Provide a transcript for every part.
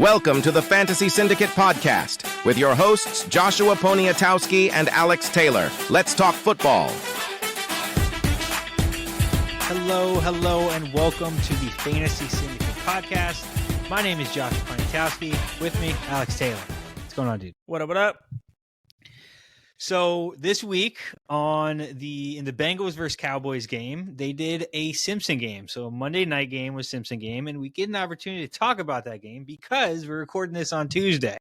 Welcome to the Fantasy Syndicate Podcast with your hosts, Joshua Poniatowski and Alex Taylor. Let's talk football. Hello, and welcome to the Fantasy Syndicate Podcast. My name is Joshua Poniatowski. With me, Alex Taylor. What's going on, dude? What up? So this week in the Bengals versus Cowboys game, they did a Simpson game. So a Monday night game was Simpson game, and we get an opportunity to talk about that game because we're recording this on Tuesday.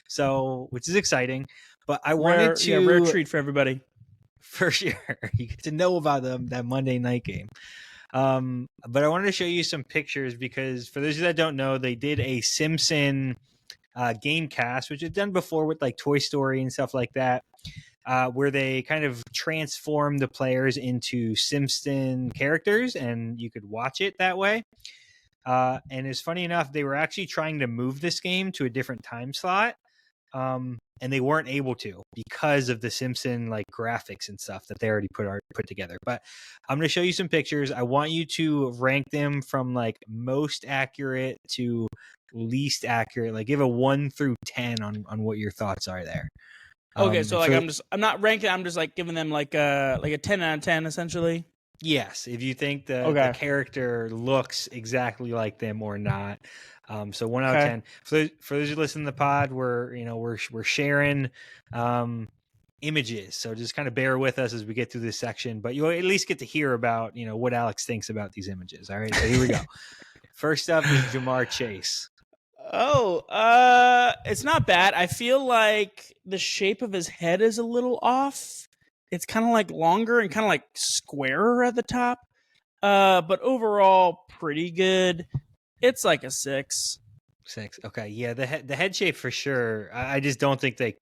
So, which is exciting. But I wanted to rare treat for everybody. For sure. You get to know about that Monday night game. But I wanted to show you some pictures because for those of you that don't know, they did a Simpson game cast, which is done before with like Toy Story and stuff like that. Where they kind of transform the players into Simpson characters, and you could watch it that way. And it's funny enough, they were actually trying to move this game to a different time slot, and they weren't able to because of the Simpson like graphics and stuff that they already put together. But I'm going to show you some pictures. I want you to rank them from like most accurate to least accurate. Like give a 1 through 10 on what your thoughts are there. Okay, so like I'm not ranking. I'm just like giving them like a 10 out of 10 essentially. Yes, if you think the character looks exactly like them or not. So 1 out of 10. For those who listen to the pod, we're sharing images. So just kind of bear with us as we get through this section. But you'll at least get to hear about what Alex thinks about these images. All right, so here we go. First up is Jamar Chase. It's not bad. I feel like the shape of his head is a little off. It's kind of like longer and kind of like squarer at the top. But overall, pretty good. It's like a 6. 6. Okay. Yeah. The head shape for sure. I just don't think they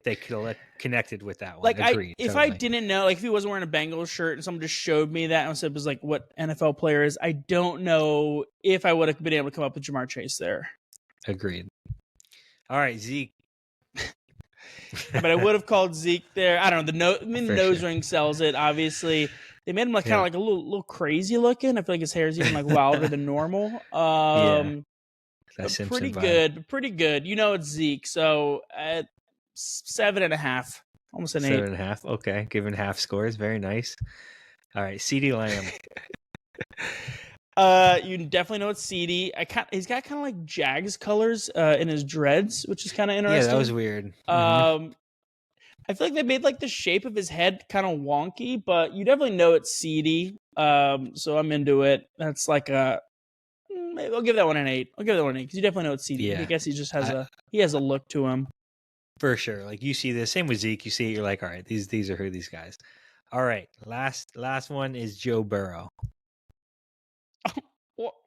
connected with that one. Like Agreed, if totally. I didn't know, like if he wasn't wearing a Bengals shirt and someone just showed me that and said it was like what NFL player is, I don't know if I would have been able to come up with Jamar Chase there. Agreed. All right, Zeke. But I would have called Zeke there. I don't know. The nose sure. ring sells it. Obviously, they made him like kind of like a little crazy looking. I feel like his hair is even like wilder than normal. That's pretty good. Pretty good. It's Zeke. So at 7.5, almost an 8. 7.5. Okay, giving half scores. Very nice. All right, CeeDee Lamb. You definitely know it's CD. He's got kind of like Jags colors in his dreads, which is kind of interesting. Yeah, that was weird. I feel like they made like the shape of his head kind of wonky, but you definitely know it's CD. So I'm into it. That's like maybe I'll give that one an 8. I'll give that one an 8 because you definitely know it's CD. Yeah. I guess he just has a look to him. For sure. Like you see this, same with Zeke. You see it, you're like, all right, these are who these guys. All right, last one is Joe Burrow.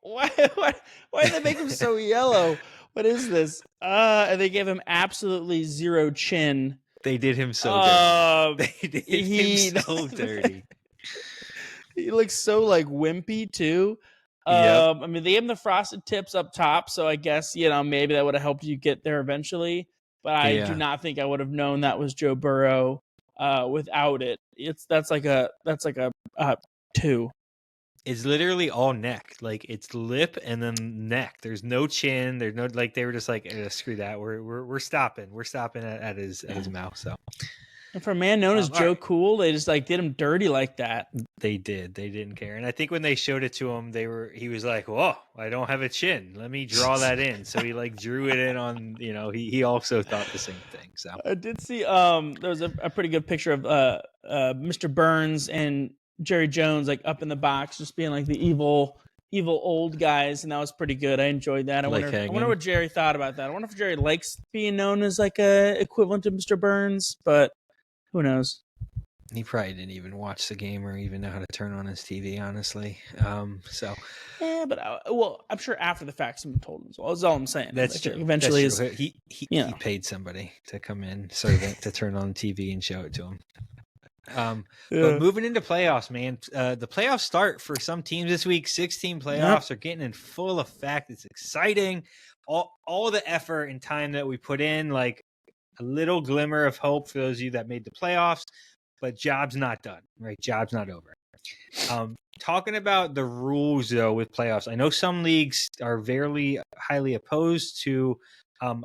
Why did they make him so yellow? What is this? And they gave him absolutely zero chin. They did him so dirty. They did him so dirty. He looks so like wimpy too. Yep. I mean, they gave him the frosted tips up top, so I guess maybe that would have helped you get there eventually. But I do not think I would have known that was Joe Burrow without it. That's like a 2. It's literally all neck. Like it's lip and then neck. There's no chin. There's no like they were just like screw that. We're stopping. We're stopping at his mouth. So and for a man known as Joe Cool, they just like did him dirty like that. They did. They didn't care. And I think when they showed it to him, he was like, "Whoa, I don't have a chin. Let me draw that in." So he like drew it in on. He also thought the same thing. So I did see there was a pretty good picture of Mr. Burns and Jerry Jones like up in the box, just being like the evil old guys, and that was pretty good. I enjoyed that. I wonder what Jerry thought about that. I wonder if Jerry likes being known as like a equivalent to Mr. Burns, but who knows? He probably didn't even watch the game or even know how to turn on his TV, honestly. But I'm sure after the fact someone told him as well. That's all I'm saying. That's true. Eventually, That's true. He paid somebody to come in, servant, to turn on TV and show it to him. But moving into playoffs, man, the playoffs start for some teams this week. 16 playoffs are getting in full effect. It's exciting. All the effort and time that we put in, like a little glimmer of hope for those of you that made the playoffs, but job's not done, right? Job's not over. Talking about the rules though with playoffs, I know some leagues are very highly opposed to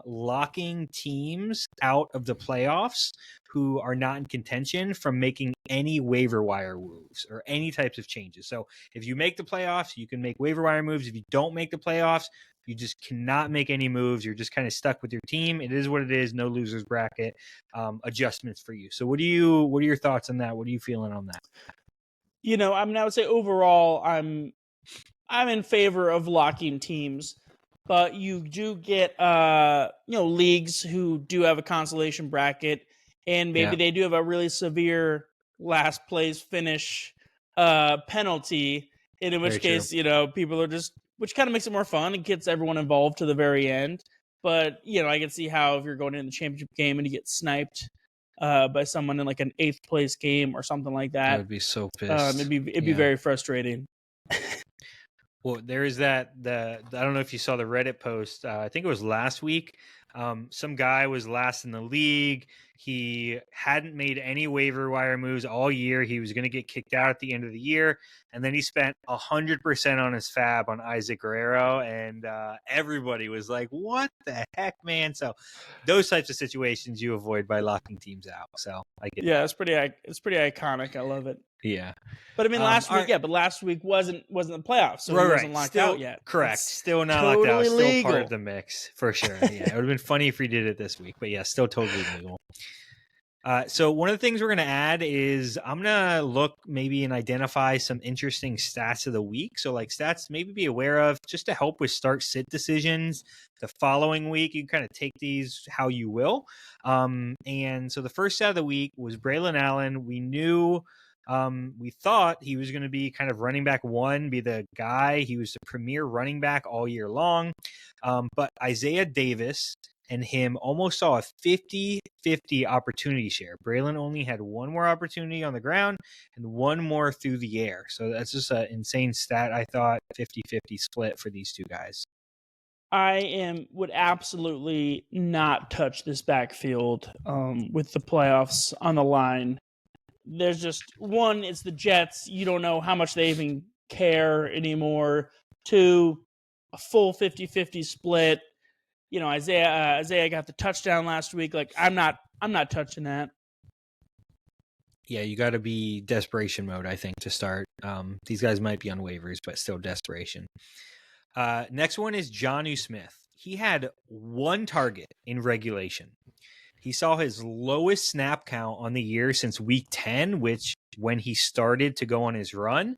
locking teams out of the playoffs who are not in contention from making any waiver wire moves or any types of changes. So if you make the playoffs, you can make waiver wire moves. If you don't make the playoffs, you just cannot make any moves. You're just kind of stuck with your team. It is what it is. No losers bracket adjustments for you. So what are your thoughts on that? What are you feeling on that? I mean, I would say overall, I'm in favor of locking teams, but you do get leagues who do have a consolation bracket, and maybe they do have a really severe last place finish penalty. And in which case, people are just, which kind of makes it more fun and gets everyone involved to the very end. But I can see how if you're going in the championship game and you get sniped by someone in like an 8th place game or something like that, I would be so pissed. It'd be very frustrating. Well, there is that. I don't know if you saw the Reddit post. I think it was last week. Some guy was last in the league. He hadn't made any waiver wire moves all year. He was going to get kicked out at the end of the year. And then he spent 100% on his fab on Isaac Guerrero. And everybody was like, what the heck, man? So those types of situations you avoid by locking teams out. So I get it's pretty iconic. I love it. Yeah. But I mean, last week wasn't the playoffs, so he wasn't locked out yet. Correct. It's still not totally locked out. Still legal. part of the mix for sure. Yeah, it would have been funny if we did it this week, but yeah, still totally legal. So one of the things we're going to add is I'm going to look maybe and identify some interesting stats of the week. So like stats maybe be aware of just to help with start-sit decisions the following week. You can kind of take these how you will. And so the first stat of the week was Braelon Allen. We knew we thought he was going to be kind of running back one, be the guy. He was the premier running back all year long. But Isaiah Davis and him almost saw a 50-50 opportunity share. Braelon only had one more opportunity on the ground and one more through the air. So that's just an insane stat. I thought 50-50 split for these two guys. I would absolutely not touch this backfield with the playoffs on the line. There's just one, it's the Jets. You don't know how much they even care anymore. Two, a full 50-50 split. Isaiah got the touchdown last week. Like I'm not touching that. Yeah, you got to be desperation mode, I think, to start. These guys might be on waivers, but still desperation. Next one is Jonnu Smith. He had one target in regulation. He saw his lowest snap count on the year since week 10, which when he started to go on his run.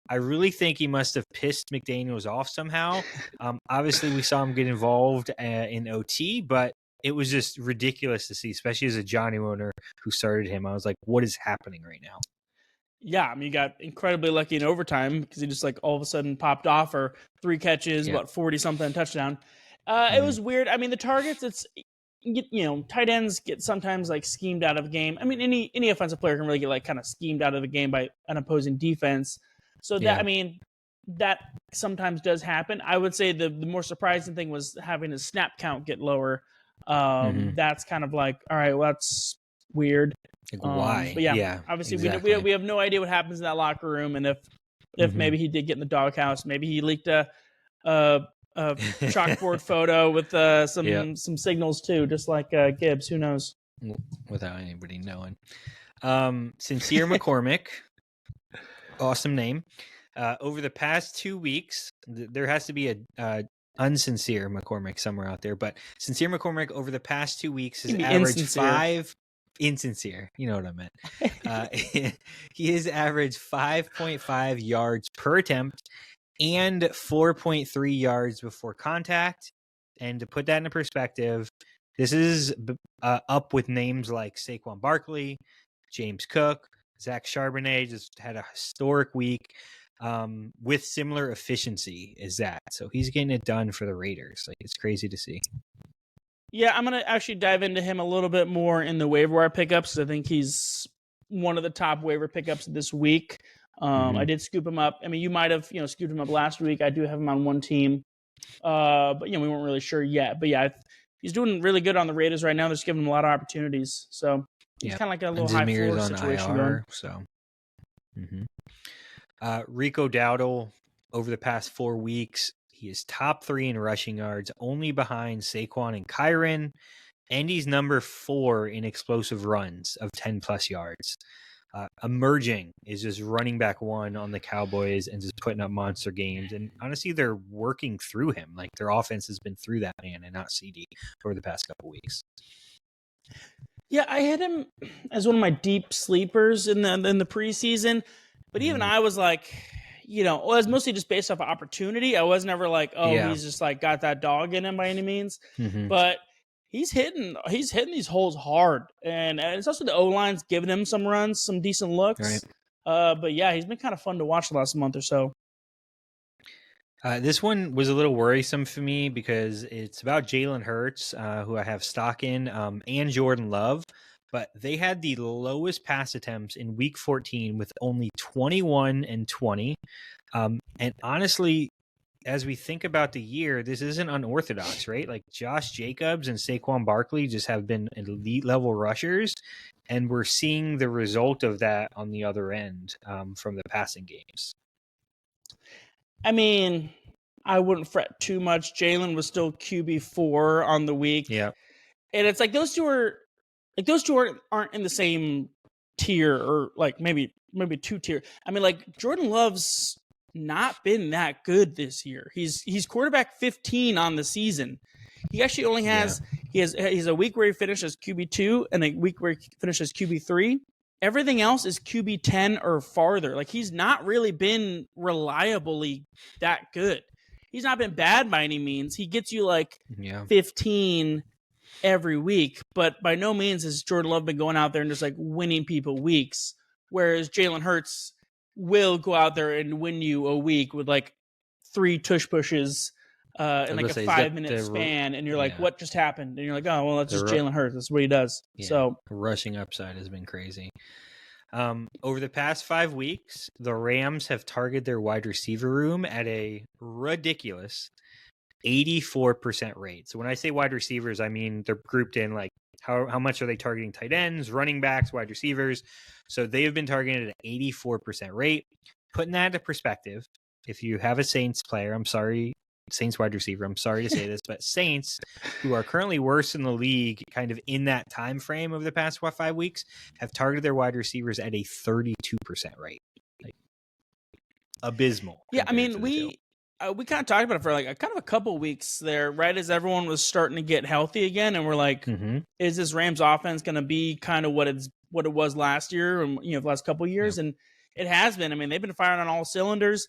I really think he must have pissed McDaniels off somehow. Obviously, we saw him get involved in OT, but it was just ridiculous to see, especially as a Jonnu owner who started him. I was like, what is happening right now? Yeah, I mean, he got incredibly lucky in overtime because he just like all of a sudden popped off for 3 catches, about 40-something touchdown. It was weird. I mean, the targets, it's, tight ends get sometimes like schemed out of a game. I mean, any offensive player can really get like kind of schemed out of a game by an opposing defense. So that, I mean, that sometimes does happen. I would say the more surprising thing was having his snap count get lower. That's kind of like, all right, well, that's weird. Like, why? But yeah, obviously exactly. we have no idea what happens in that locker room, and if maybe he did get in the doghouse, maybe he leaked a chalkboard photo with some signals too, just like Gibbs. Who knows? Without anybody knowing. Sincere McCormick, awesome name. Over the past 2 weeks, there has to be a unsincere McCormick somewhere out there, but Sincere McCormick over the past 2 weeks has averaged insincere. You know what I meant. He has averaged 5.5 yards per attempt and 4.3 yards before contact. And to put that into perspective, this is up with names like Saquon Barkley, James Cook, Zach Charbonnet just had a historic week with similar efficiency as that. So he's getting it done for the Raiders. Like, it's crazy to see. Yeah, I'm going to actually dive into him a little bit more in the waiver wire pickups. I think he's one of the top waiver pickups this week. I did scoop him up. I mean, you might have, scooped him up last week. I do have him on one team. But, we weren't really sure yet. But, yeah, he's doing really good on the Raiders right now. They're just giving him a lot of opportunities. So he's kind of like a little high floor situation IR, going. So, Rico Dowdle over the past 4 weeks, He is top 3 in rushing yards, only behind Saquon and Kyron. And he's number 4 in explosive runs of 10-plus yards. Emerging is just running back 1 on the Cowboys and just putting up monster games. And honestly, they're working through him. Like, their offense has been through that man and not CD over the past couple weeks. Yeah, I had him as one of my deep sleepers in the preseason. But even I was like, you know, well, it was mostly just based off of opportunity. I was never like, he's just like got that dog in him by any means. But he's hitting these holes hard, and it's also the O-line's giving him some runs, some decent looks. Right. But yeah, he's been kind of fun to watch the last month or so. This one was a little worrisome for me because it's about Jalen Hurts, who I have stock in, and Jordan Love, but they had the lowest pass attempts in Week 14 with only 21 and 20. And honestly, as we think about the year, this isn't unorthodox, right? Like, Josh Jacobs and Saquon Barkley just have been elite level rushers, and we're seeing the result of that on the other end from the passing games. I mean, I wouldn't fret too much. Jalen was still QB4 on the week. Yeah. And it's like those two aren't in the same tier, or like maybe 2 tier. I mean, like, Jordan Love's not been that good this year. He's quarterback 15 on the season. He actually only has he's a week where he finishes QB2 and a week where he finishes QB3. Everything else is QB10 or farther. Like, he's not really been reliably that good. He's not been bad by any means. He gets you like 15 every week, but by no means has Jordan Love been going out there and just like winning people weeks. Whereas Jalen Hurts will go out there and win you a week with like 3 tush pushes in like a 5-minute span, and you're like, what just happened? And you're like, oh, well, that's just Jalen Hurts. That's what he does. Yeah. So rushing upside has been crazy. Over the past 5 weeks, the Rams have targeted their wide receiver room at a ridiculous 84% rate. So when I say wide receivers, I mean they're grouped in like how much are they targeting tight ends, running backs, wide receivers. So they have been targeted at an 84% rate. Putting that into perspective, if you have a Saints player, Saints wide receiver, I'm sorry to say this, but Saints, who are currently worse in the league kind of in that time frame over the past 5 weeks, have targeted their wide receivers at a 32% rate. Like, abysmal. Yeah, I mean, we kind of talked about it for like a couple weeks there, right as everyone was starting to get healthy again, and we're like, is this Rams offense going to be kind of what it was last year, and the last couple of years? And it has been. I mean, they've been firing on all cylinders.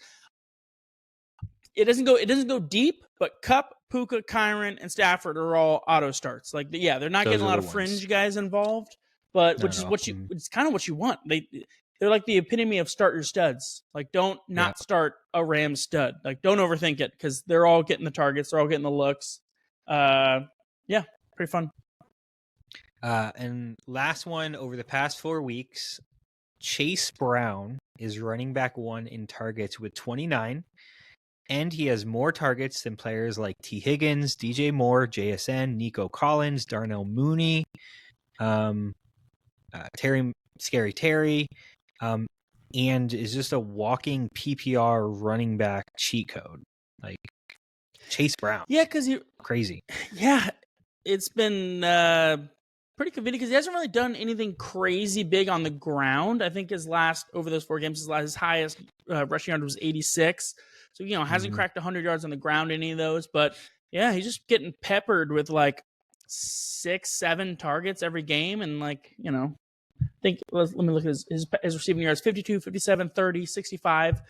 It doesn't go deep, but Kupp, Puka, Kyron, and Stafford are all auto starts. Like, they're not getting a lot of fringe guys involved, but it's kind of what you want. They're like the epitome of start your studs. Like, don't not start a Rams stud. Like, don't overthink it, because they're all getting the targets. They're all getting the looks. Pretty fun. And last one, over the past 4 weeks, Chase Brown is running back 1 in targets with 29. And he has more targets than players like Tee Higgins, DJ Moore, JSN, Nico Collins, Darnell Mooney, Scary Terry, and is just a walking PPR running back cheat code. Like, Chase Brown. Yeah, because you crazy. Yeah, it's been pretty convenient because he hasn't really done anything crazy big on the ground. I think over those 4 games, his highest rushing yard was 86. So, hasn't cracked 100 yards on the ground, any of those. But, yeah, he's just getting peppered with, like, 6-7 targets every game. And, like, I think, let me look at his receiving yards, 52, 57, 30, 65.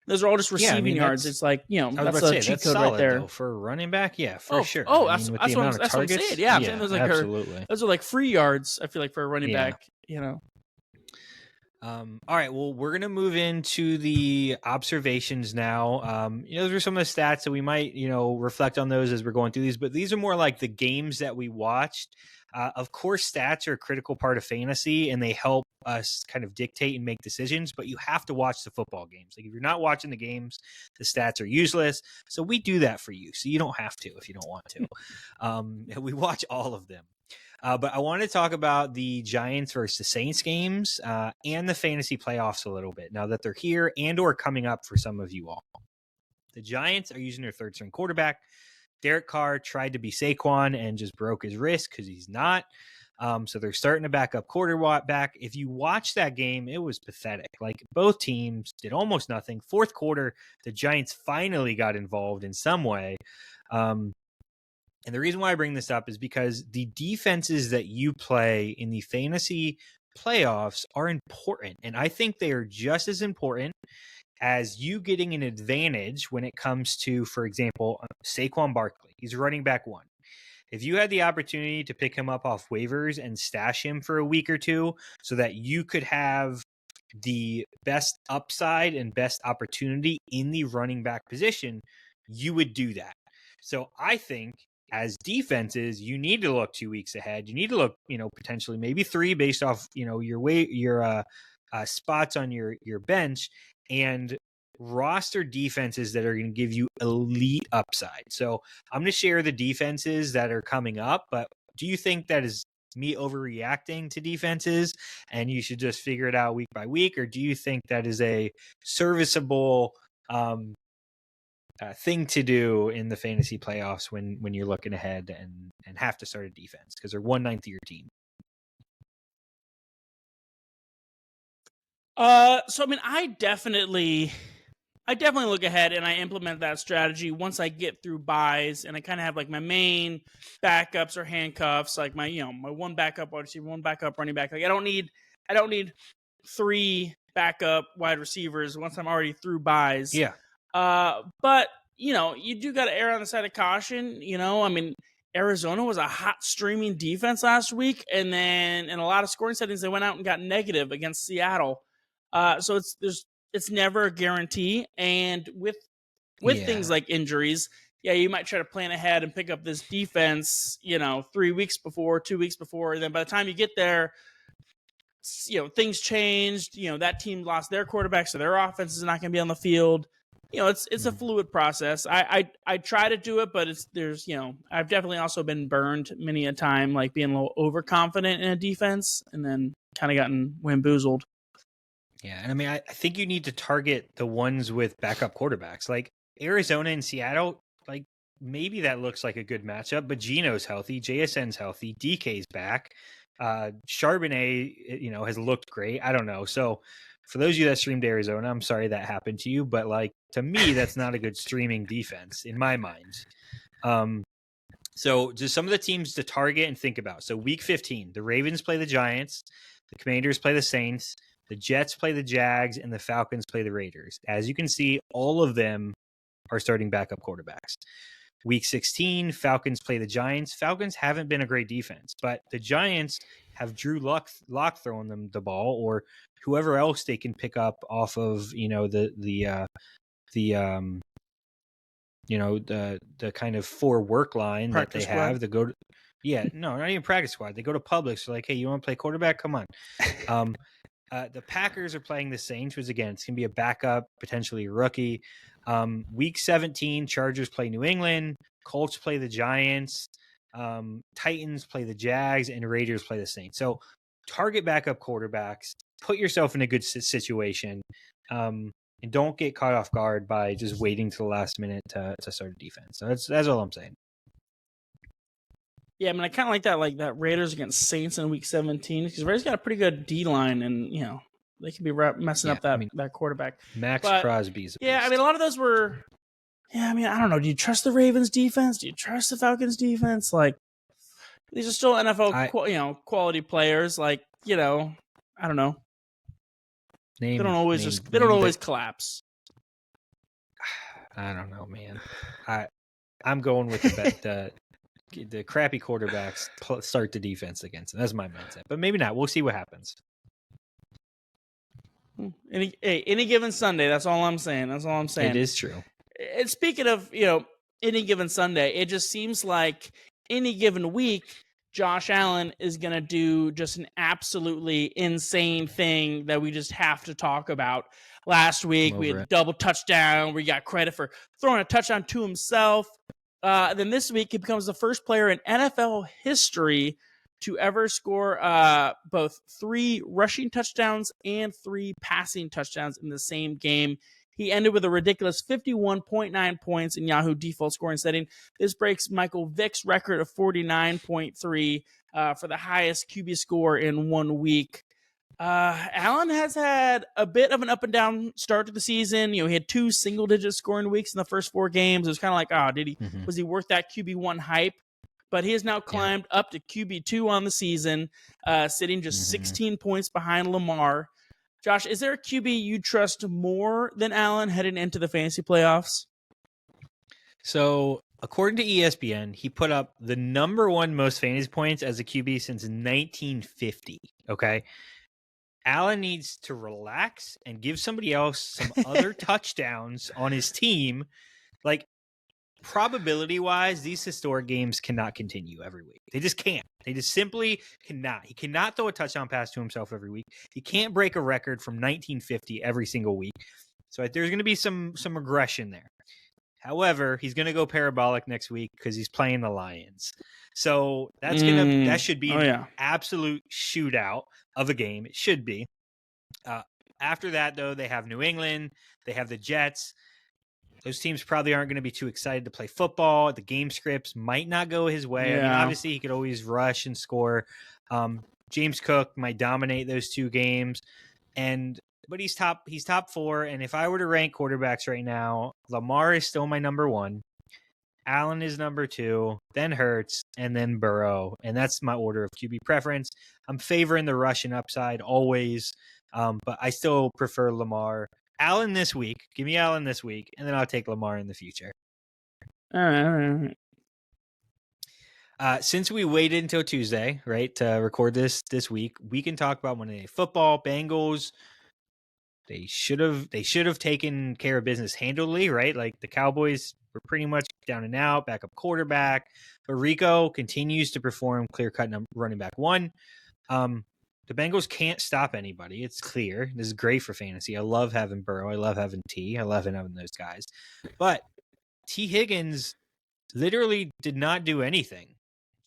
Those are all just receiving yards. It's like, that's a cheat code right there. Though, for a running back, for sure. Oh, that's what I'm saying. Yeah, I'm saying absolutely. Those are like free yards, I feel like, for a running back, All right, well, we're going to move into the observations now. Those are some of the stats that we might, reflect on those as we're going through these, but these are more like the games that we watched. Of course, stats are a critical part of fantasy, and they help us kind of dictate and make decisions, but you have to watch the football games. Like, if you're not watching the games, the stats are useless. So we do that for you. So you don't have to if you don't want to. We watch all of them. But I want to talk about the Giants versus the Saints games and the fantasy playoffs a little bit now that they're here and or coming up for some of you all. The Giants are using their third string quarterback. Derek Carr tried to be Saquon and just broke his wrist because he's not. So they're starting to back up quarterback. If you watch that game, it was pathetic. Like, both teams did almost nothing. Fourth quarter, the Giants finally got involved in some way. And the reason why I bring this up is because the defenses that you play in the fantasy playoffs are important. And I think they are just as important as you getting an advantage when it comes to, for example, Saquon Barkley. He's running back one. If you had the opportunity to pick him up off waivers and stash him for a week or two so that you could have the best upside and best opportunity in the running back position, you would do that. So I think as defenses, you need to look 2 weeks ahead. You need to look, potentially maybe 3 based off, your spots on your bench, and roster defenses that are going to give you elite upside. So I'm going to share the defenses that are coming up, but do you think that is me overreacting to defenses and you should just figure it out week by week? Or do you think that is a serviceable thing to do in the fantasy playoffs when you're looking ahead and have to start a defense because they're 1/9 of your team? So I mean, I definitely look ahead and I implement that strategy once I get through buys, and I kind of have like my main backups or handcuffs, like my one backup wide receiver, one backup running back. Like I don't need 3 backup wide receivers once I'm already through buys. Yeah. But you do got to err on the side of caution. I mean, Arizona was a hot streaming defense last week, and then in a lot of scoring settings, they went out and got negative against Seattle. So it's never a guarantee. And with things like injuries, you might try to plan ahead and pick up this defense, 3 weeks before, 2 weeks before. And then by the time you get there, things changed. That team lost their quarterback, so their offense is not going to be on the field. It's a fluid process. I try to do it, but I've definitely also been burned many a time, like being a little overconfident in a defense and then kind of gotten wamboozled. Yeah, and I mean, I think you need to target the ones with backup quarterbacks, like Arizona and Seattle. Like, maybe that looks like a good matchup, but Geno's healthy, JSN's healthy, DK's back, Charbonnet, has looked great. I don't know. So, for those of you that streamed Arizona, I'm sorry that happened to you, but like, to me, that's not a good streaming defense in my mind. So, just some of the teams to target and think about. So, week 15, the Ravens play the Giants, the Commanders play the Saints, the Jets play the Jags, and the Falcons play the Raiders. As you can see, all of them are starting backup quarterbacks. Week 16, Falcons play the Giants. Falcons haven't been a great defense, but the Giants have Drew Lock throwing them the ball, or whoever else they can pick up off of, the kind of 4 work line practice that they have. Squad. Not even practice squad. They go to Publix. So like, hey, you want to play quarterback? Come on. The Packers are playing the Saints, which again, it's going to be a backup, potentially a rookie. Week 17, Chargers play New England, Colts play the Giants, Titans play the Jags, and Raiders play the Saints. So target backup quarterbacks, put yourself in a good situation, and don't get caught off guard by just waiting to the last minute to start a defense. So that's all I'm saying. Yeah, I mean, I kind of like that Raiders against Saints in week 17 because Raiders got a pretty good D line, and they could be messing up that quarterback. Max Crosby's. Yeah, I mean, a lot of those were. Yeah, I mean, I don't know. Do you trust the Ravens defense? Do you trust the Falcons defense? Like, these are still NFL, quality players. Like, I don't know. They don't always collapse. I don't know, man. I'm going with the crappy quarterbacks start the defense against them. That's my mindset, but maybe not. We'll see what happens. Any given Sunday. That's all I'm saying. It is true. And speaking of, any given Sunday, it just seems like any given week, Josh Allen is going to do just an absolutely insane thing that we just have to talk about. Last week, we had a double touchdown. We got credit for throwing a touchdown to himself. Then this week, he becomes the first player in NFL history to ever score both 3 rushing touchdowns and 3 passing touchdowns in the same game. He ended with a ridiculous 51.9 points in Yahoo default scoring setting. This breaks Michael Vick's record of 49.3 for the highest QB score in 1 week. Allen has had a bit of an up and down start to the season. He had 2 single-digit scoring weeks in the first 4 games. It was kind of like, was he worth that QB1 hype? But he has now climbed up to QB2 on the season, sitting just 16 points behind Lamar. Josh, is there a QB you trust more than Allen heading into the fantasy playoffs? So, according to ESPN, he put up the number 1 most fantasy points as a QB since 1950. Okay. Allen needs to relax and give somebody else some other touchdowns on his team. Like, probability-wise, these historic games cannot continue every week. They just can't. They just simply cannot. He cannot throw a touchdown pass to himself every week. He can't break a record from 1950 every single week. So there's going to be some aggression there. However, he's going to go parabolic next week because he's playing the Lions. So that should be an absolute shootout of a game. It should be. After that, though, they have New England. They have the Jets. Those teams probably aren't going to be too excited to play football. The game scripts might not go his way. I mean, obviously, he could always rush and score. James Cook might dominate those 2 games, but he's top 4. And if I were to rank quarterbacks right now, Lamar is still my number 1. Allen is number 2, then Hurts, and then Burrow. And that's my order of QB preference. I'm favoring the Russian upside always, but I still prefer Lamar. Allen this week. Give me Allen this week, and then I'll take Lamar in the future. All right. Since we waited until Tuesday, right, to record this week, we can talk about Monday Night Football. Bengals, they should have taken care of business handily, right? Like the Cowboys were pretty much down and out, backup quarterback. But Rico continues to perform clear-cut running back 1. The Bengals can't stop anybody. It's clear. This is great for fantasy. I love having Burrow. I love having T. I love having those guys. But Tee Higgins literally did not do anything.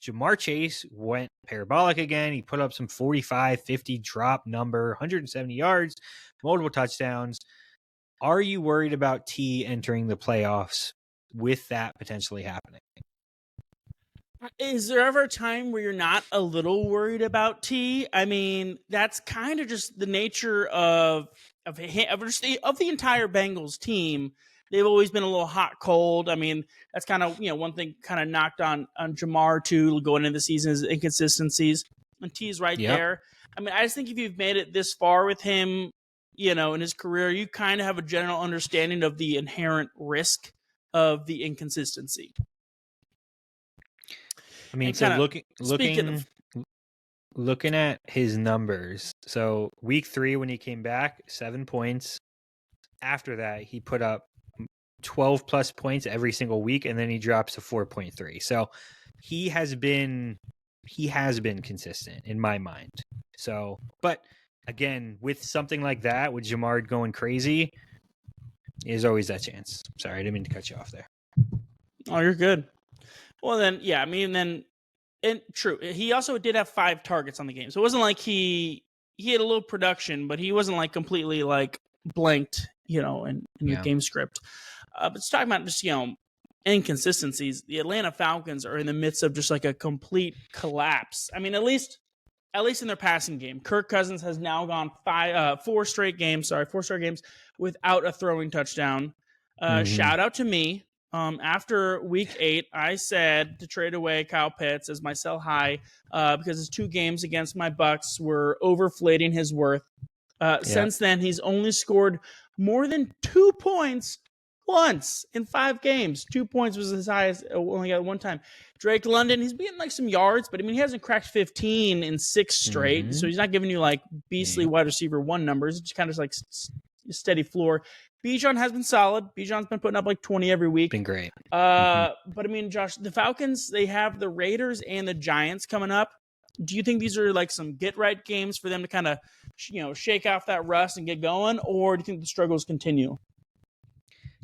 Jamar Chase went parabolic again. He put up some 45, 50 drop number, 170 yards, multiple touchdowns. Are you worried about T entering the playoffs with that potentially happening? Is there ever a time where you're not a little worried about T? I mean, that's kind of just the nature of the entire Bengals team. They've always been a little hot, cold. I mean, that's kind of, one thing kind of knocked on Jamar too going into the season is inconsistencies. And T's right there. I mean, I just think if you've made it this far with him, in his career, you kind of have a general understanding of the inherent risk of the inconsistency. I mean, so looking at his numbers. So week 3, when he came back, 7 points. After that, he put up 12 plus points every single week, and then he drops to 4.3. So he has been consistent in my mind. So, but again, with something like that, with Jamar going crazy, there's always that chance. Sorry, I didn't mean to cut you off there. Oh, you're good. Well, then, and true. He also did have 5 targets on the game. So it wasn't like he had a little production, but he wasn't like completely like blanked, in the game script. But it's talking about just, inconsistencies. The Atlanta Falcons are in the midst of just like a complete collapse. I mean, at least in their passing game. Kirk Cousins has now gone 4 straight games without a throwing touchdown. Shout out to me. After week 8, I said to trade away Kyle Pitts as my sell high because his 2 games against my Bucs were overflating his worth. Since then, he's only scored more than 2 points once in 5 games. 2 points was his highest, only got 1 time. Drake London, he's getting like some yards, but I mean, he hasn't cracked 15 in 6 straight. So he's not giving you like beastly wide receiver 1 numbers. It's just kind of like steady floor. Bijan has been solid. Bijan's been putting up like 20 every week. Been great. But I mean, Josh, the Falcons, they have the Raiders and the Giants coming up. Do you think these are like some get-right games for them to kind of, shake off that rust and get going? Or do you think the struggles continue?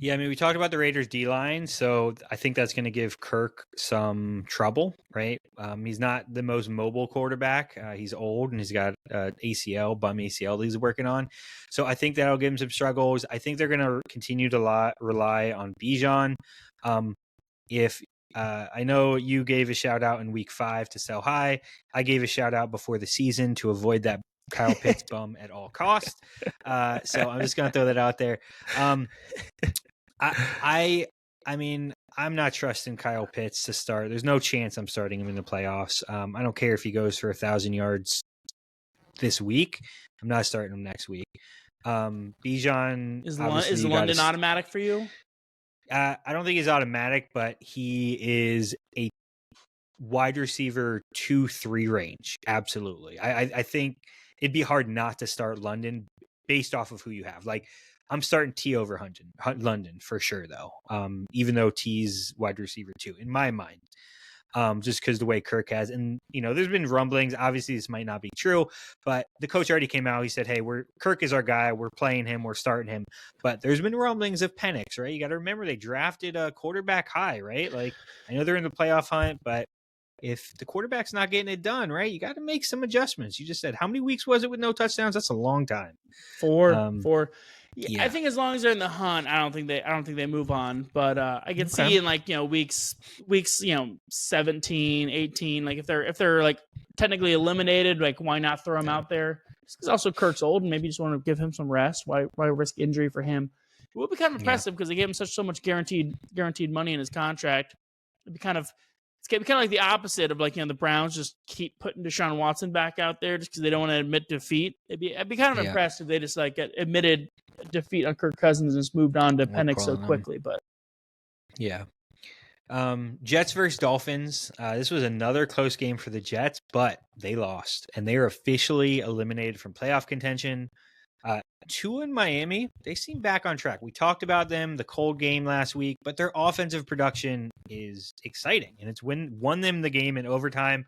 Yeah, I mean, we talked about the Raiders' D-line, so I think that's going to give Kirk some trouble, right? He's not the most mobile quarterback. He's old, and he's got ACL, bum ACL he's working on. So I think that'll give him some struggles. I think they're going to continue to rely on Bijan. If I know you gave a shout-out in Week 5 to sell high. I gave a shout-out before the season to avoid that Kyle Pitts bum at all costs. So I'm just going to throw that out there. I mean, I'm not trusting Kyle Pitts to start. There's no chance I'm starting him in the playoffs. I don't care if he goes for 1,000 yards this week. I'm not starting him next week. Bijan is London automatic for you? I don't think he's automatic, but he is a wide receiver 2-3 range. Absolutely. I think it'd be hard not to start London based off of who you have. Like, I'm starting T over London for sure, though. Even though T's wide receiver 2 in my mind, just because the way Kirk has, and there's been rumblings. Obviously, this might not be true, but the coach already came out. He said, "Hey, Kirk is our guy. We're playing him. We're starting him." But there's been rumblings of Penix, right? You got to remember they drafted a quarterback high, right? Like, I know they're in the playoff hunt, but if the quarterback's not getting it done, right, you got to make some adjustments. You just said, how many weeks was it with no touchdowns? That's a long time. 4. Yeah. I think as long as they're in the hunt, I don't think they move on. But I could see in weeks 17, 18, like if they're like technically eliminated, like why not throw them out there? Because also Kirk's old, and maybe you just want to give him some rest. Why risk injury for him? It would be kind of impressive because they gave him so much guaranteed money in his contract. It'd be kind of like the opposite of the Browns just keep putting Deshaun Watson back out there just because they don't want to admit defeat. I'd be kind of impressed if they just get admitted defeat on Kirk Cousins and just moved on to Penix so quickly. But yeah, Jets versus Dolphins. This was another close game for the Jets, but they lost and they are officially eliminated from playoff contention. Tua in Miami, they seem back on track. We talked about them, the cold game last week, but their offensive production is exciting, and it's won them the game in overtime.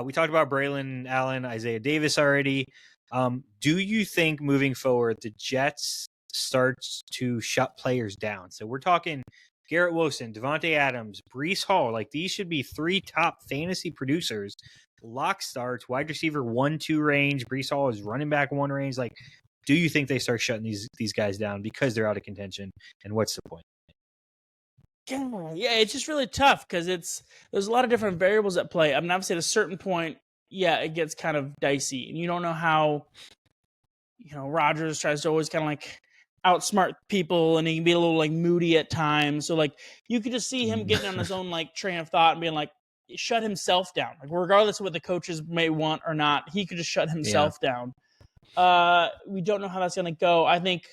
We talked about Braelon, Allen, Isaiah Davis already. Do you think moving forward, the Jets starts to shut players down? So we're talking Garrett Wilson, Devontae Adams, Breece Hall. Like, these should be 3 top fantasy producers. Lock starts, wide receiver 1-2 range. Breece Hall is running back 1 range. Like, do you think they start shutting these guys down because they're out of contention? And what's the point? Yeah, it's just really tough because there's a lot of different variables at play. I mean, obviously at a certain point, it gets kind of dicey, and you don't know how. Rodgers tries to always kind of outsmart people, and he can be a little moody at times. So you could just see him getting on his own train of thought and being shut himself down. Regardless of what the coaches may want or not, he could just shut himself down. We don't know how that's going to go. I think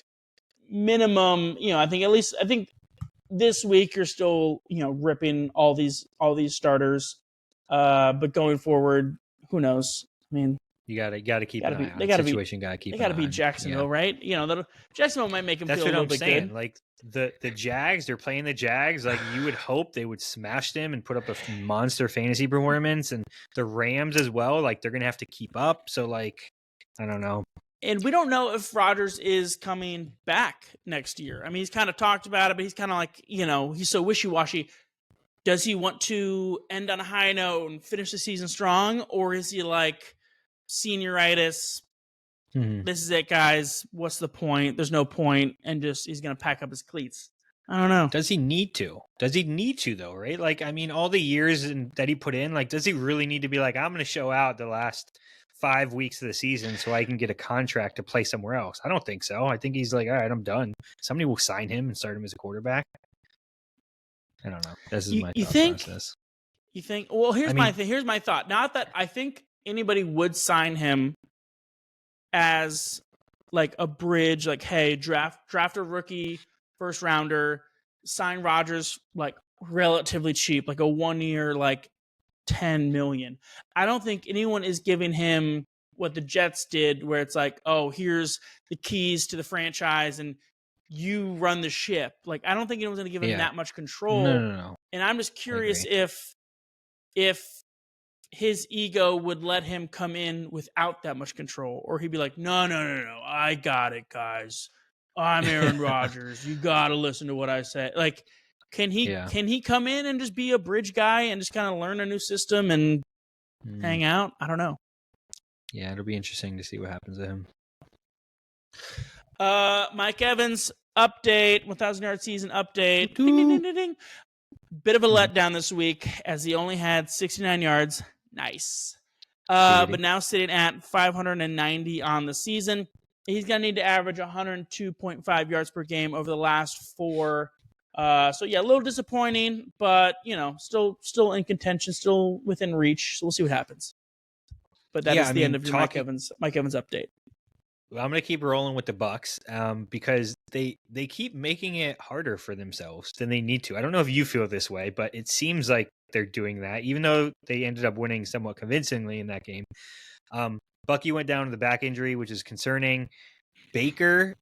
minimum, I think this week you're still, ripping all these starters. But going forward, who knows? I mean, you gotta keep an eye on the situation. They gotta beat Jacksonville, right? Jacksonville might make them feel a little bit good. The Jags, they're playing the Jags. You would hope they would smash them and put up a monster fantasy performance, and the Rams as well. They're gonna have to keep up. So I don't know. And we don't know if Rodgers is coming back next year. I mean, he's kind of talked about it, but he's kind of he's so wishy-washy. Does he want to end on a high note and finish the season strong? Or is he senioritis? Mm-hmm. This is it, guys. What's the point? There's no point. And he's going to pack up his cleats. I don't know. Does he need to? Does he need to, though, right? All the years that he put in, does he really need to be I'm going to show out the last 5 weeks of the season so I can get a contract to play somewhere else? I don't think so. I think he's all right, I'm done. Somebody will sign him and start him as a quarterback. I don't know. This is my thought process. You think? Well, here's my thought. Not that I think anybody would sign him as a bridge, hey, draft a rookie first rounder, sign Rodgers relatively cheap, a 1 year $10 million. I don't think anyone is giving him what the Jets did, where it's oh, here's the keys to the franchise and you run the ship. I don't think anyone's going to give him that much control. No. And I'm just curious if his ego would let him come in without that much control, or he'd be no, I got it, guys. I'm Aaron Rodgers. You got to listen to what I say. Like, can he come in and just be a bridge guy and just kind of learn a new system and hang out? I don't know. Yeah, it'll be interesting to see what happens to him. Mike Evans update, 1,000-yard season update. Ding, ding, ding, ding, ding. Bit of a letdown this week as he only had 69 yards. Nice. But now sitting at 590 on the season. He's going to need to average 102.5 yards per game over the last 4. So, yeah, a little disappointing, but, still in contention, still within reach. So we'll see what happens. But that is the end of your Mike Evans update. Well, I'm going to keep rolling with the Bucs because they keep making it harder for themselves than they need to. I don't know if you feel this way, but it seems like they're doing that, even though they ended up winning somewhat convincingly in that game. Bucky went down to the back injury, which is concerning. Baker,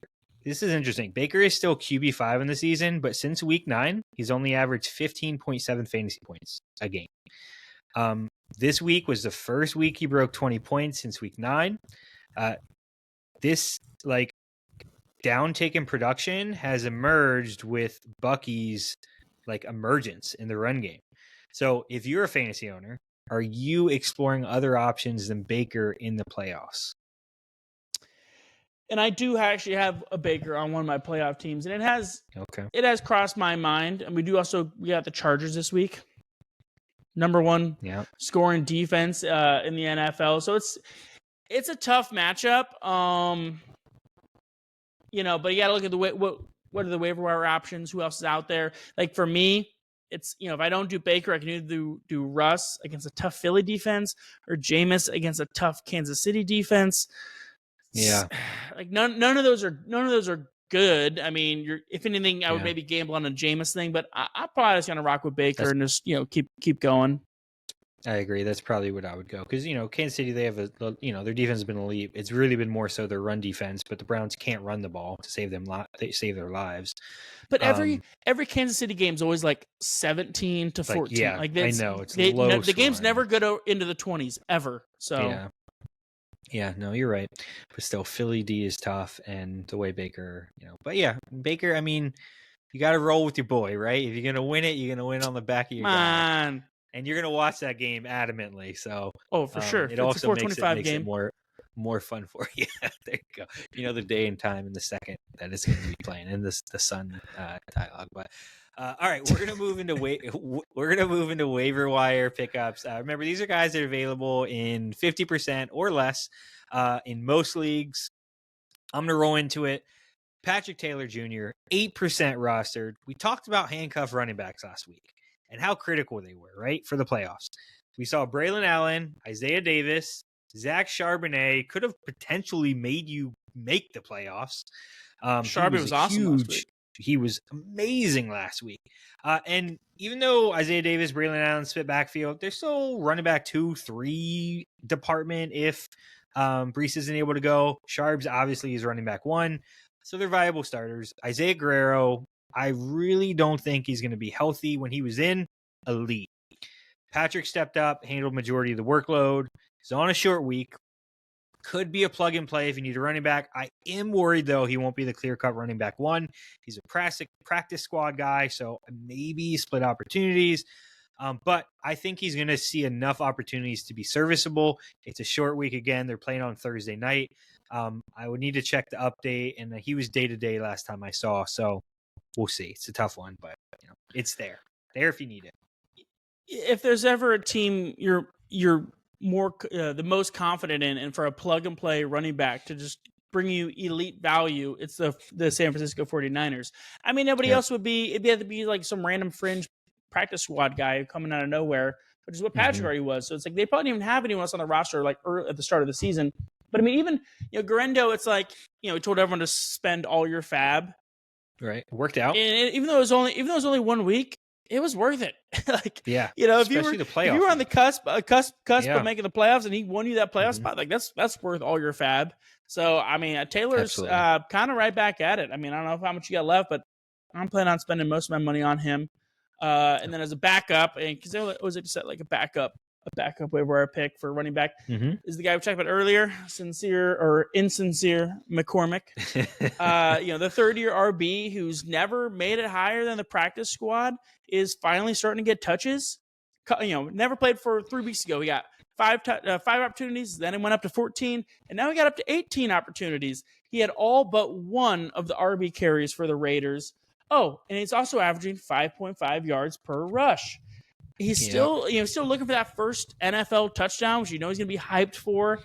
this is interesting. Baker is still QB5 in the season, but since week 9, he's only averaged 15.7 fantasy points a game. This week was the first week he broke 20 points since week 9. This downtick in production has emerged with Bucky's emergence in the run game. So if you're a fantasy owner, are you exploring other options than Baker in the playoffs? And I do actually have a Baker on one of my playoff teams, and it has crossed my mind. And we got the Chargers this week. Number 1 scoring defense in the NFL. So it's a tough matchup. But you got to look at what are the waiver wire options? Who else is out there? Like for me, it's if I don't do Baker, I can either do Russ against a tough Philly defense or Jameis against a tough Kansas City defense. Yeah, none of those are good. I mean, if anything, I would maybe gamble on a Jameis thing, but I'm probably just gonna rock with Baker and just keep going. I agree. That's probably what I would go because Kansas City, they have their defense has been elite. It's really been more so their run defense, but the Browns can't run the ball to save their lives. But every Kansas City game is always 17 to 14. I know it's low. The games never go into the 20s ever. So yeah, no, you're right. But still, Philly D is tough, and the way Baker, But yeah, Baker. I mean, you got to roll with your boy, right? If you're gonna win it, you're gonna win on the back of your guy. And you're gonna watch that game adamantly. So for sure, it also makes it more fun for you. There you go. The day and time and the second that it's going to be playing in the Sun dialogue. But all right, we're gonna move into waiver wire pickups. Remember, these are guys that are available in 50% or less in most leagues. I'm gonna roll into it. Patrick Taylor Jr., 8% rostered. We talked about handcuff running backs last week and how critical they were, right, for the playoffs. We saw Braelon Allen, Isaiah Davis, Zach Charbonnet could have potentially made you make the playoffs. Charbonnet was awesome last week. He was amazing last week. And even though Isaiah Davis, Braelon Allen split backfield, they're still running back 2-3 department if Brees isn't able to go. Sharps obviously is running back 1. So they're viable starters. Isaiah Guerrero, I really don't think he's going to be healthy. When he was in, elite. Patrick stepped up, handled majority of the workload. He's on a short week. Could be a plug and play if you need a running back. I am worried, though, he won't be the clear-cut running back 1. He's a practice squad guy, so maybe split opportunities. But I think he's going to see enough opportunities to be serviceable. It's a short week again. They're playing on Thursday night. I would need to check the update, and he was day-to-day last time I saw, so we'll see. It's a tough one, but it's there. There if you need it. If there's ever a team you're more the most confident in, and for a plug and play running back to just bring you elite value, it's the San Francisco 49ers. I mean, nobody else would be. It'd have to be some random fringe practice squad guy coming out of nowhere, which is what Patrick already was. So it's they probably didn't even have anyone else on the roster early at the start of the season. But I mean, even Garendo, it's he told everyone to spend all your fab. Right, it worked out. And even though it was only 1 week, it was worth it. If you were on the cusp of making the playoffs, and he won you that playoff spot, that's worth all your fab. So I mean, Taylor's kind of right back at it. I mean, I don't know how much you got left, but I'm planning on spending most of my money on him. And then as a backup, and because I was set a backup backup waiver wire pick for running back, Mm-hmm. is the guy we talked about earlier, sincere or insincere McCormick. The third-year RB who's never made it higher than the practice squad is finally starting to get touches. Never played for 3 weeks ago. He got five opportunities, then it went up to 14, and now he got up to 18 opportunities. He had all but one of the RB carries for the Raiders. Oh, and he's also averaging 5.5 yards per rush. He's still looking for that first NFL touchdown, which he's going to be hyped for.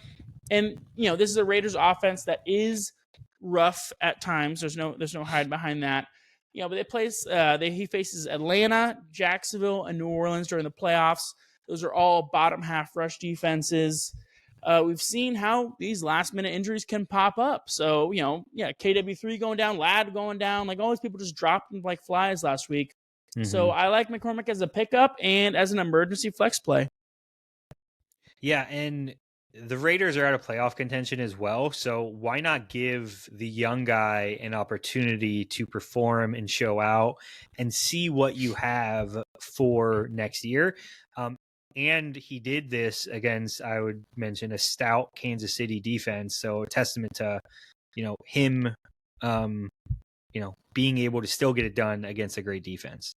And this is a Raiders offense that is rough at times. There's no hide behind that. But he faces Atlanta, Jacksonville, and New Orleans during the playoffs. Those are all bottom half rush defenses. We've seen how these last minute injuries can pop up. So, KW3 going down, Ladd going down, like all these people just dropped like flies last week. Mm-hmm. So I like McCormick as a pickup and as an emergency flex play. Yeah, and the Raiders are out of playoff contention as well. So why not give the young guy an opportunity to perform and show out and see what you have for next year? And he did this against, I would mention, a stout Kansas City defense. So a testament to, him, being able to still get it done against a great defense.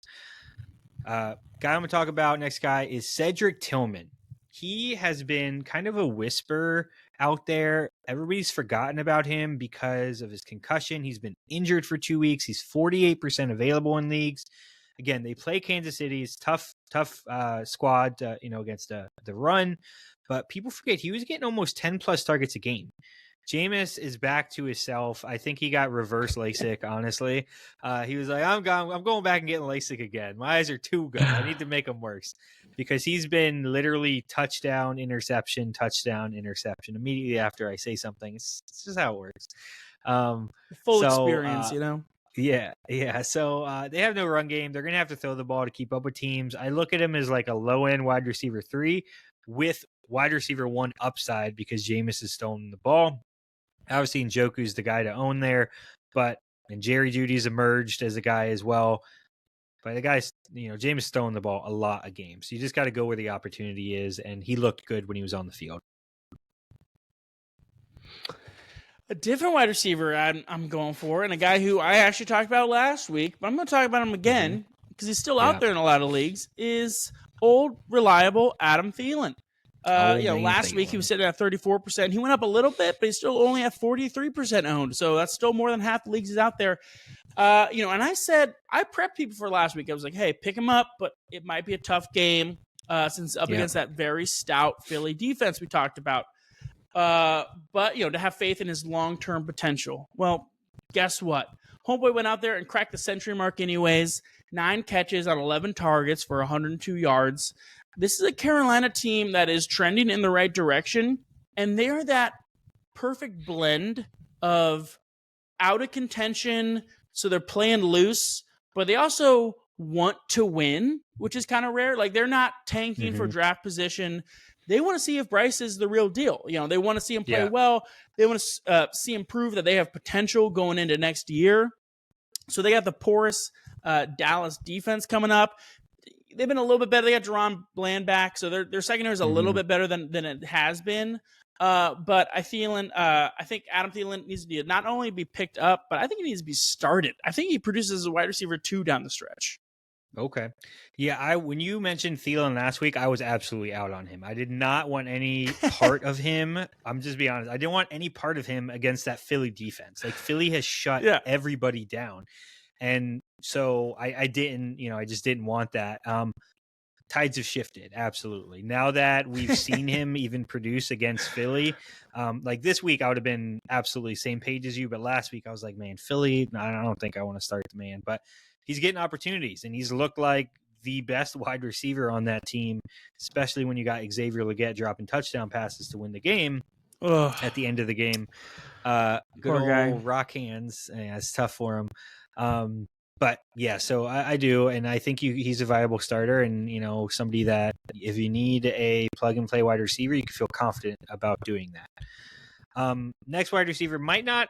Guy I'm going to talk about, next guy, is Cedric Tillman. He has been kind of a whisper out there. Everybody's forgotten about him because of his concussion. He's been injured for 2 weeks. He's 48% available in leagues. Again, they play Kansas City's tough squad, against the run. But people forget he was getting almost 10-plus targets a game. Jameis is back to himself. I think he got reverse LASIK, honestly. He was like, I'm going back and getting LASIK again. My eyes are too good. I need to make them worse. Because he's been literally touchdown, interception immediately after I say something. It's just how it works. Full experience, Yeah. So they have no run game. They're going to have to throw the ball to keep up with teams. I look at him as like a low-end wide receiver 3 with wide receiver 1 upside because Jameis is stolen the ball. Obviously, Njoku's the guy to own there, and Jerry Jeudy's emerged as a guy as well. But the guy's, Jameis throwing the ball a lot of games. So you just got to go where the opportunity is, and he looked good when he was on the field. A different wide receiver I'm going for, and a guy who I actually talked about last week, but I'm going to talk about him again because he's still out there in a lot of leagues, is old, reliable Adam Thielen. Last week he was sitting at 34%. He went up a little bit, but he's still only at 43% owned. So that's still more than half the leagues is out there. And I said, I prepped people for last week. I was like, hey, pick him up, but it might be a tough game since up against that very stout Philly defense we talked about. But to have faith in his long-term potential. Well, guess what? Homeboy went out there and cracked the century mark anyways. 9 catches on 11 targets for 102 yards. This is a Carolina team that is trending in the right direction, and they are that perfect blend of out of contention, so they're playing loose, but they also want to win, which is kind of rare. Like, they're not tanking for draft position. They want to see if Bryce is the real deal. They want to see him play well. They want to see him prove that they have potential going into next year. So they got the porous Dallas defense coming up. They've been a little bit better. They got Jerron Bland back, so their secondary is a little bit better than it has been. But I think Adam Thielen needs to not only be picked up, but I think he needs to be started. I think he produces a wide receiver 2 down the stretch. Okay. Yeah, when you mentioned Thielen last week, I was absolutely out on him. I did not want any part of him. I'm just being honest. I didn't want any part of him against that Philly defense. Like, Philly has shut everybody down. And so I didn't, I just didn't want that. Tides have shifted. Absolutely. Now that we've seen him even produce against Philly, like this week, I would have been absolutely same page as you. But last week I was like, man, Philly, I don't think I want to start the man, but he's getting opportunities and he's looked like the best wide receiver on that team, especially when you got Xavier Legette dropping touchdown passes to win the game at the end of the game. Good Poor old guy. rock hands. Yeah, it's tough for him. But yeah, so I do, and I think he's a viable starter, and somebody that if you need a plug and play wide receiver, you can feel confident about doing that. Next wide receiver might not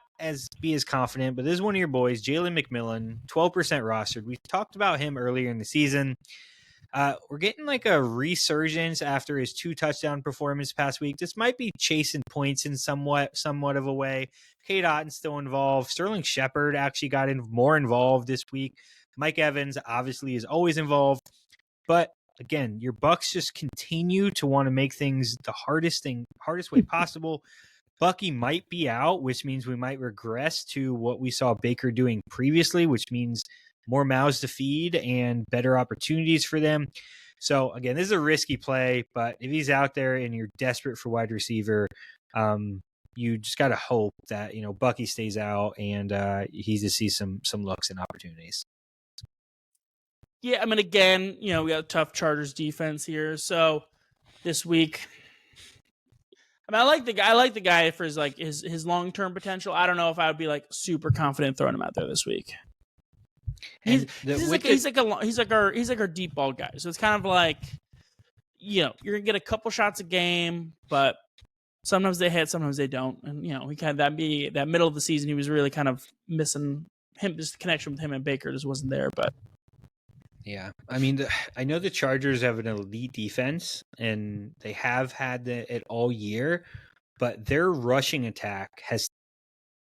be as confident, but this is one of your boys, Jalen McMillen, 12% rostered. We talked about him earlier in the season. We're getting like a resurgence after his 2 touchdown performance past week. This might be chasing points in somewhat of a way. Cade Otton's still involved. Sterling Shepard actually got more involved this week. Mike Evans obviously is always involved. But again, your Bucs just continue to want to make things the hardest way possible. Bucky might be out, which means we might regress to what we saw Baker doing previously, which means more mouths to feed and better opportunities for them. So again, this is a risky play, but if he's out there and you're desperate for wide receiver, you just got to hope that, Bucky stays out and he just sees some looks and opportunities. Yeah, I mean, again, we got a tough Chargers defense here. So this week, I mean, I like the guy for his long-term potential. I don't know if I would be like super confident throwing him out there this week. He's like our deep ball guy. So it's kind of like, you're gonna get a couple shots a game, but sometimes they hit, sometimes they don't. And he kind of that middle of the season, he was really kind of missing him. Just the connection with him and Baker just wasn't there. But yeah, I mean, I know the Chargers have an elite defense, and they have had it all year, but their rushing attack has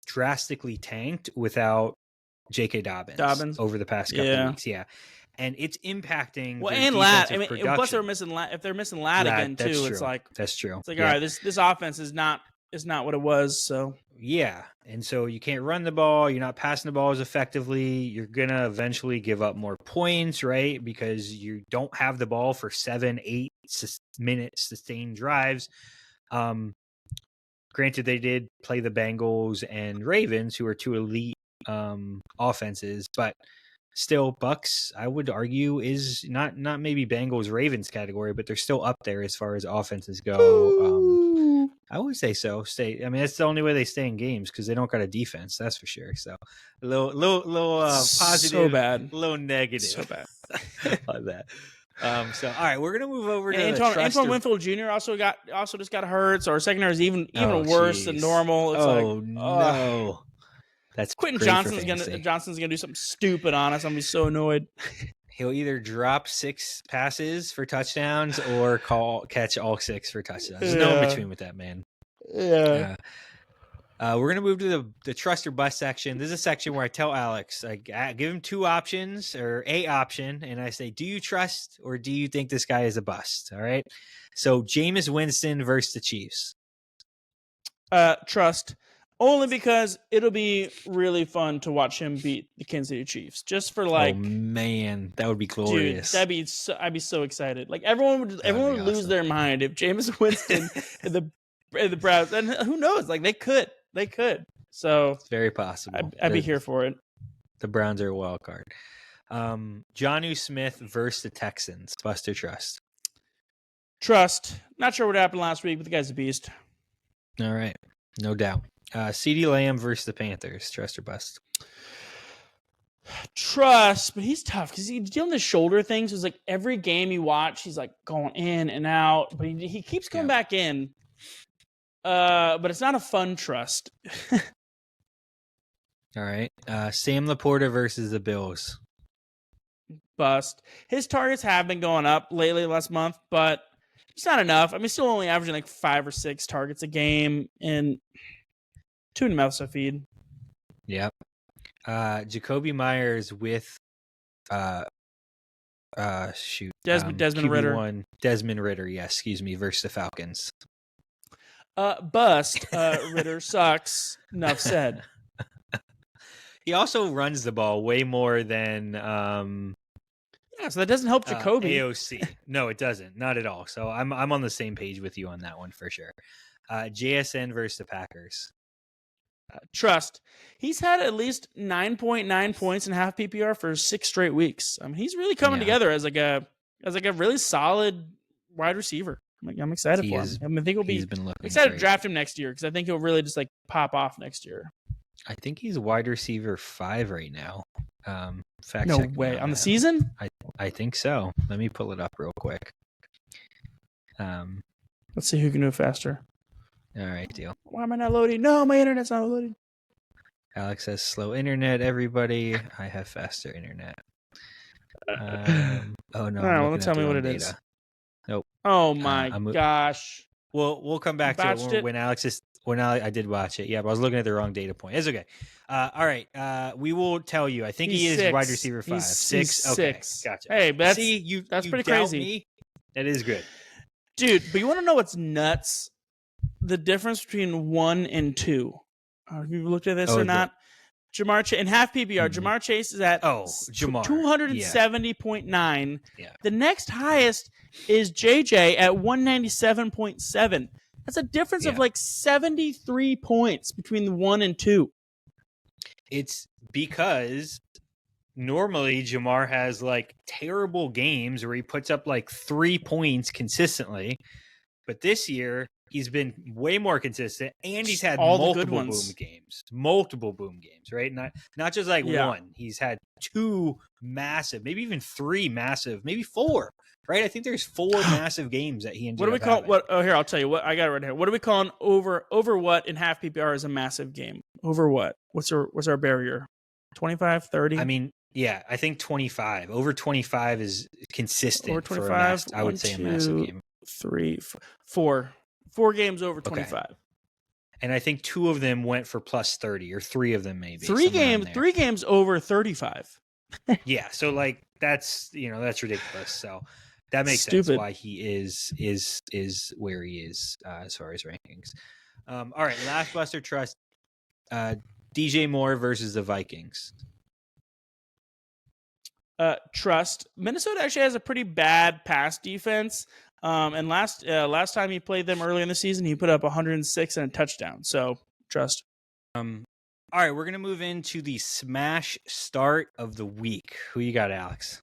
drastically tanked without J.K. Dobbins over the past couple of weeks. Yeah. And it's impacting. Well, and Lat. I mean, plus they're missing Lat. If they're missing Lat again too, it's like that's true. It's like, all right, this offense is not what it was. So yeah, and so you can't run the ball. You're not passing the ball as effectively. You're gonna eventually give up more points, right? Because you don't have the ball for 7-8 minute sustained drives. Granted, they did play the Bengals and Ravens, who are 2 elite offenses, but still, Bucs, I would argue, is not maybe Bengals Ravens category, but they're still up there as far as offenses go. I would say so. I mean, that's the only way they stay in games, because they don't got a defense, that's for sure. So a little positive, so bad, a little negative, so bad on that. So all right, we're gonna move over to Antoine Winfield Jr. also just got hurt. So our secondary is even worse than normal. It's no. That's Quentin Johnston's gonna do something stupid on us. I'm gonna be so annoyed. He'll either drop 6 passes for touchdowns or catch all 6 for touchdowns. There's no in between with that, man. Yeah. We're gonna move to the trust or bust section. This is a section where I tell Alex, I give him 2 options or a option, and I say, do you trust or do you think this guy is a bust? All right. So Jameis Winston versus the Chiefs. Trust. Only because it'll be really fun to watch him beat the Kansas City Chiefs. Just for oh man, that would be glorious. Dude, I'd be so excited. Like everyone would awesome. Lose their mind if Jameis Winston and the Browns, and who knows? Like they could. So it's very possible. I'd be here for it. The Browns are a wild card. Jonnu Smith versus the Texans. Bust or trust? Trust. Not sure what happened last week, but the guy's a beast. All right, no doubt. CeeDee Lamb versus the Panthers. Trust or bust? Trust, but he's tough because he's dealing with shoulder things. So it's like every game you watch, he's like going in and out, but he keeps coming back in. But it's not a fun trust. All right. Sam Laporta versus the Bills. Bust. His targets have been going up lately last month, but it's not enough. I mean, still only averaging like 5 or 6 targets a game and 2 mouths to feed. Yep. Jacoby Myers with Desmond Ritter. Desmond Ritter, yes, excuse me, versus the Falcons. Bust. Ritter sucks. Enough said. He also runs the ball way more than so that doesn't help Jacoby. AOC. No, it doesn't. Not at all. So I'm on the same page with you on that one for sure. JSN versus the Packers. Trust. He's had at least 9.9 points in half PPR for 6 straight weeks. I mean, he's really coming together as like a really solid wide receiver. I'm excited for him. I think excited to draft him next year because I think he'll really just like pop off next year. I think he's wide receiver 5 right now. No way on the season. I think so. Let me pull it up real quick. Let's see who can do it faster. All right, deal. Why am I not loading? No, my internet's not loading. Alex has slow internet, everybody. I have faster internet. Oh no, All right, I'm well, looking tell at me the what wrong it data. is. Nope. Oh my I'm- gosh. We'll come back to Botched it it? when Alex is when I did watch it. Yeah, but I was looking at the wrong data point. It's okay. All right. We will tell you. I think He's he is six. wide receiver 5. He's 6. Okay. six. Gotcha. Hey, See, you that's pretty doubt crazy. me? That is good. Dude, but you want to know what's nuts? The difference between 1 and 2. Have you looked at this or not? Jamar Chase in half PPR. Mhm. Jamar Chase is at Jamar. 270.9. Yeah. The next highest is JJ at 197.7. That's a difference of Yeah. like 73 points between the 1 and 2. It's because normally Jamar has like terrible games where he puts up like 3 points consistently, but this year he's been way more consistent, and he's had All the good multiple ones. boom games, right? Not just like one. He's had 2 massive, maybe even 3 massive, maybe 4. Right? I think there's 4 massive games that he ended up having. Here, I'll tell you what I got it right here. What are we calling over what in half PPR is a massive game? Over what? What's our barrier? 25, 30? I mean, yeah, I think 25. Over 25 is consistent. Over 25, for I would say a massive game. 3, 4. 4 games over 25. Okay. And I think 2 of them went for plus 30, or 3 of them maybe. 3 games over 35. Yeah, so like that's ridiculous. So that makes Stupid. sense why he is where he is as far as rankings. All right, last Buster Trust, DJ Moore versus the Vikings. Trust. Minnesota actually has a pretty bad pass defense. And last time he played them early in the season, he put up 106 and a touchdown. So trust. All right, we're gonna move into the smash start of the week. Who you got, Alex?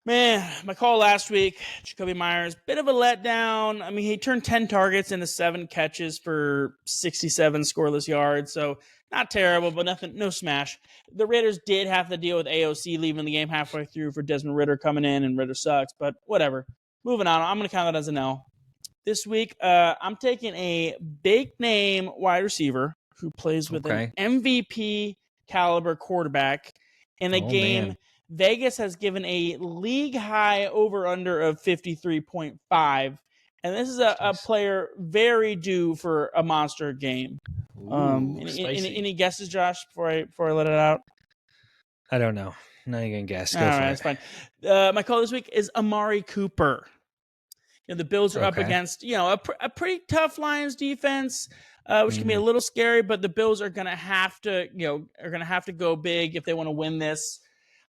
Man, my call last week, Jacoby Myers, bit of a letdown. I mean, he turned 10 targets into 7 catches for 67 scoreless yards. So not terrible, but no smash. The Raiders did have to deal with AOC leaving the game halfway through for Desmond Ridder coming in, and Ridder sucks, but whatever. Moving on, I'm going to count that as an L. This week, I'm taking a big name wide receiver who plays with an MVP caliber quarterback in a game. Man. Vegas has given a league high over-under of 53.5, and this is a player very due for a monster game. Any guesses, Josh, before I let it out? I don't know. Not even gonna guess. Go All for right, it. That's fine. My call this week is Amari Cooper. The Bills are up against a pretty tough Lions defense, which can be a little scary, but the Bills are gonna have to go big if they want to win this.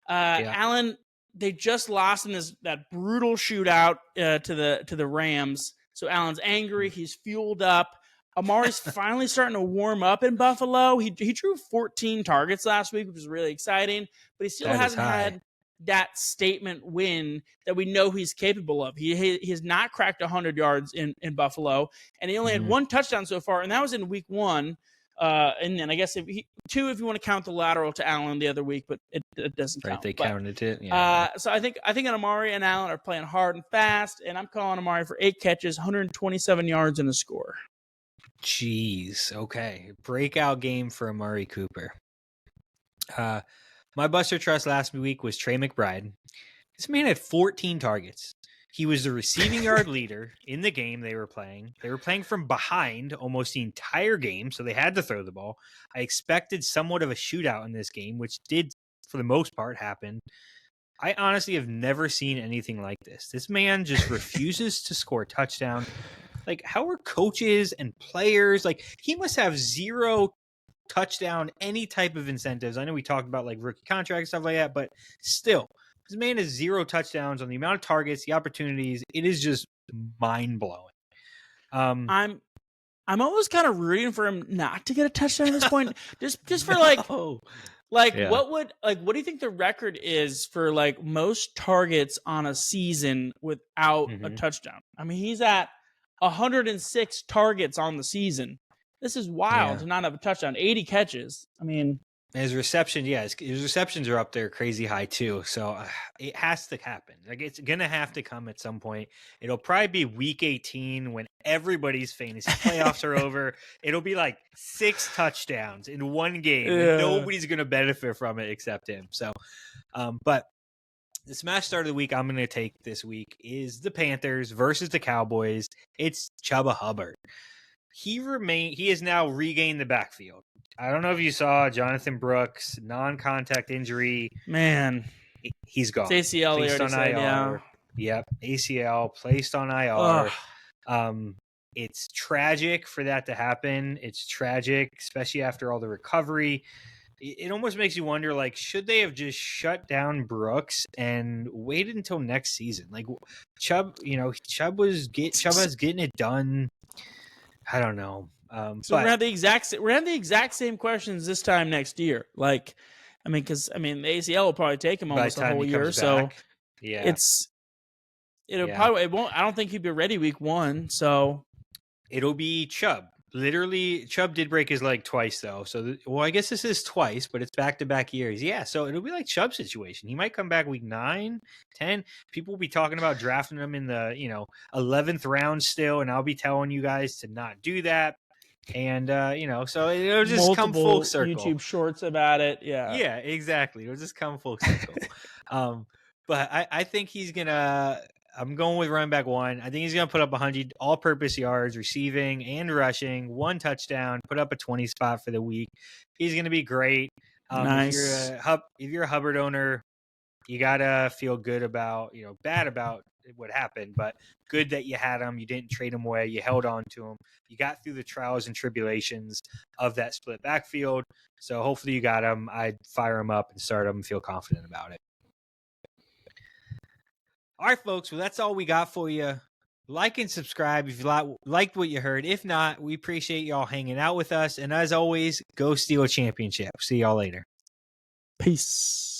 Allen, they just lost in that brutal shootout to the Rams. So Allen's angry. He's fueled up. Amari's finally starting to warm up in Buffalo. He drew 14 targets last week, which is really exciting, but he still hasn't had that statement win that we know he's capable of. He has not cracked 100 yards in Buffalo, and he only had 1 touchdown so far, and that was in week 1. And then I guess 2 if you want to count the lateral to Allen the other week, but it doesn't count. They counted it. Yeah. So I think Amari and Allen are playing hard and fast, and I'm calling Amari for 8 catches, 127 yards, and a score. Jeez. Okay. Breakout game for Amari Cooper. My Buster Trust last week was Trey McBride. This man had 14 targets. He was the receiving yard leader in the game they were playing. They were playing from behind almost the entire game, so they had to throw the ball. I expected somewhat of a shootout in this game, which did, for the most part, happen. I honestly have never seen anything like this. This man just refuses to score a touchdown. Like, how are coaches and players? Like, he must have 0 touchdown, any type of incentives. I know we talked about like rookie contract and stuff like that, but still, this man has 0 touchdowns on the amount of targets, the opportunities. It is just mind blowing. I'm almost kind of rooting for him not to get a touchdown at this point, just for like what do you think the record is for like most targets on a season without a touchdown? I mean, he's at 106 targets on the season. This is wild to not have a touchdown. 80 catches. I mean, His receptions are up there crazy high too. So it has to happen. Like it's gonna have to come at some point. It'll probably be week 18 when everybody's fantasy playoffs are over. It'll be like 6 touchdowns in one game, and nobody's gonna benefit from it except him. So, but the smash start of the week I'm gonna take this week is the Panthers versus the Cowboys. It's Chuba Hubbard. He has now regained the backfield. I don't know if you saw Jonathan Brooks, non-contact injury. Man, he's gone. It's ACL, placed on said, IR. yeah. Yep, ACL, placed on IR. It's tragic for that to happen. It's tragic, especially after all the recovery. It almost makes you wonder, like, should they have just shut down Brooks and waited until next season? Like, Chubb was getting it done. I don't know. So we're gonna have the exact same questions this time next year. Like, because the ACL will probably take him almost a whole year. So yeah, it won't. I don't think he'd be ready week 1. So it'll be Chubb. Literally, Chubb did break his leg twice though. So I guess this is twice, but it's back-to-back years. Yeah, so it'll be like Chubb's situation. He might come back week 9, 10. People will be talking about drafting him in the 11th round still, and I'll be telling you guys to not do that. And so it'll just come full circle. YouTube shorts about it. Yeah, exactly. It'll just come full circle. But I think he's gonna. I'm going with running back 1. I think he's gonna put up 100 all-purpose yards, receiving and rushing, 1 touchdown, put up a 20 spot for the week. He's gonna be great. Nice. If you're a Hubbard owner, you gotta feel good about bad about what happened, but good that you had him. You didn't trade him away. You held on to him. You got through the trials and tribulations of that split backfield. So hopefully you got him. I'd fire him up and start him and feel confident about it. All right, folks. Well, that's all we got for you. Like and subscribe if you liked what you heard. If not, we appreciate y'all hanging out with us. And as always, go steal a championship. See y'all later. Peace.